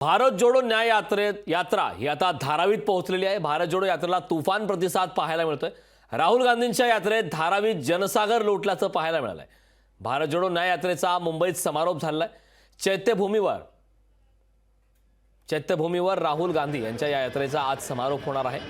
भारत जोडो न्याय यात्रा ही आता धारावीत पोहोचलेली आहे। भारत जोडो यात्रेला तुफान प्रतिसाद पाहायला मिळतोय। राहुल गांधींच्या यात्रेत धारावीत जनसागर लोटल्याचं पाहायला मिळालंय। भारत जोडो न्याय यात्रेचा मुंबईत समारोप झालाय। चैत्यभूमीवर राहुल गांधी यांच्या या यात्रेचा आज समारोप होणार आहे।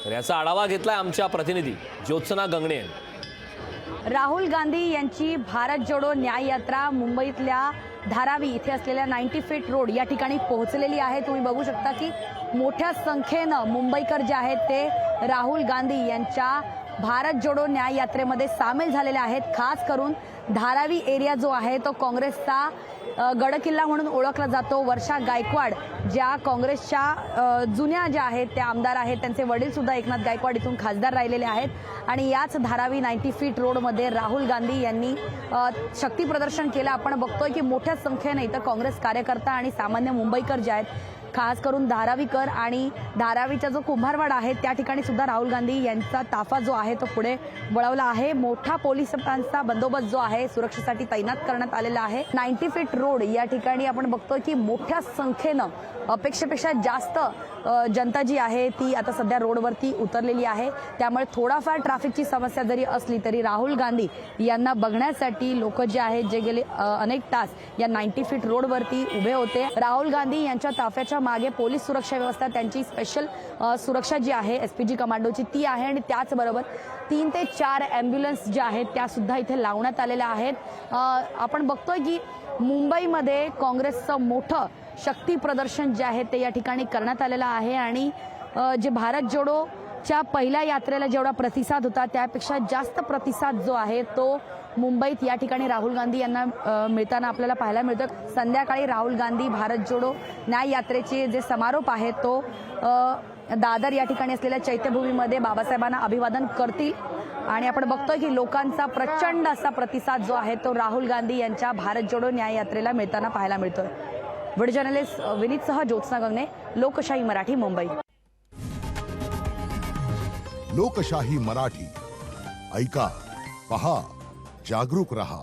तर याचा आढावा घेतलाय आमच्या प्रतिनिधी ज्योत्सना गंगणे यांनी। राहुल गांधी यांची भारत जोडो न्याय यात्रा मुंबईतल्या धारावी इथे असलेल्या 90 फीट रोड या ठिकाणी पोहोचलेली आहे। तुम्ही बघू शकता की मोठ्या संख्येने मुंबईकर जे आहेत ते राहुल गांधी यांच्या भारत जोडो न्याय यात्रेमध्ये सामील झालेले आहेत। खास करून धारावी एरिया जो आहे तो काँग्रेसचा गडकिल्ला म्हणून ओळखला जातो। वर्षा गायकवाड ज्या काँग्रेसच्या जुन्या ज्या आहेत त्या आमदार आहेत, त्यांचे वडील सुद्धा एकनाथ गायकवाड इथून खासदार राहिलेले आहेत आणि याच धारावी 90 फीट रोडमध्ये राहुल गांधी यांनी शक्ती प्रदर्शन केलं। आपण बघतोय की मोठ्या संख्येने इथं काँग्रेस कार्यकर्ता आणि सामान्य मुंबईकर जे आहेत, खास करून धारावीकर आणि धारावीचा जो कुंभारवाडा आहे त्या ठिकाणी सुद्धा राहुल गांधी यांचा ताफा जो आहे तो पुढे वळवला आहे। मोठा पोलिसांचा बंदोबस्त जो आहे सुरक्षेसाठी तैनात करण्यात आलेला आहे। 90 फीट रोड या ठिकाणी आपण बघतोय की मोठ्या संख्येनं अपेक्षेपेक्षा जास्त जनता जी आहे ती आता सध्या रोडवरती उतरलेली आहे। त्यामुळे थोडाफार ट्रॅफिकची समस्या जरी असली तरी राहुल गांधी यांना बघण्यासाठी लोक जे आहेत जे गेले अनेक तास या 90 फीट रोडवरती उभे होते। राहुल गांधी यांच्या ताफ्याच्या मागे पोलीस सुरक्षा व्यवस्था, त्यांची स्पेशल सुरक्षा जी आहे एसपीजी कमांडोची ती आहे आणि त्याचबरोबर 3 ते 4 ॲम्ब्युलन्स ज्या आहेत त्या सुद्धा इथे लावण्यात आलेल्या आहेत। आपण बघतोय की मुंबईमध्ये काँग्रेसचं मोठं शक्ती प्रदर्शन जे आहे ते या ठिकाणी करण्यात आलेलं आहे आणि जे भारत जोडोच्या पहिल्या यात्रेला जेवढा प्रतिसाद होता त्यापेक्षा जास्त प्रतिसाद जो आहे तो मुंबईत या ठिकाणी राहुल गांधी यांना मिळताना आपल्याला पाहायला मिळतो। संध्याकाळी राहुल गांधी भारत जोडो न्याय यात्रेचे जे समारोप आहे तो दादर या ठिकाणी असलेल्या चैत्यभूमीमध्ये बाबासाहेबांना अभिवादन करतील आणि आपण बघतोय की लोकांचा प्रचंड असा प्रतिसाद जो आहे तो राहुल गांधी यांच्या भारत जोडो न्याय यात्रेला मिळताना पाहायला मिळतोय। व्हिडिओ जर्नलिस्ट विनीतसह ज्योत्सना गंगणे, लोकशाही मराठी, मुंबई। लोकशाही मराठी ऐका, पहा, जागरूक रहा।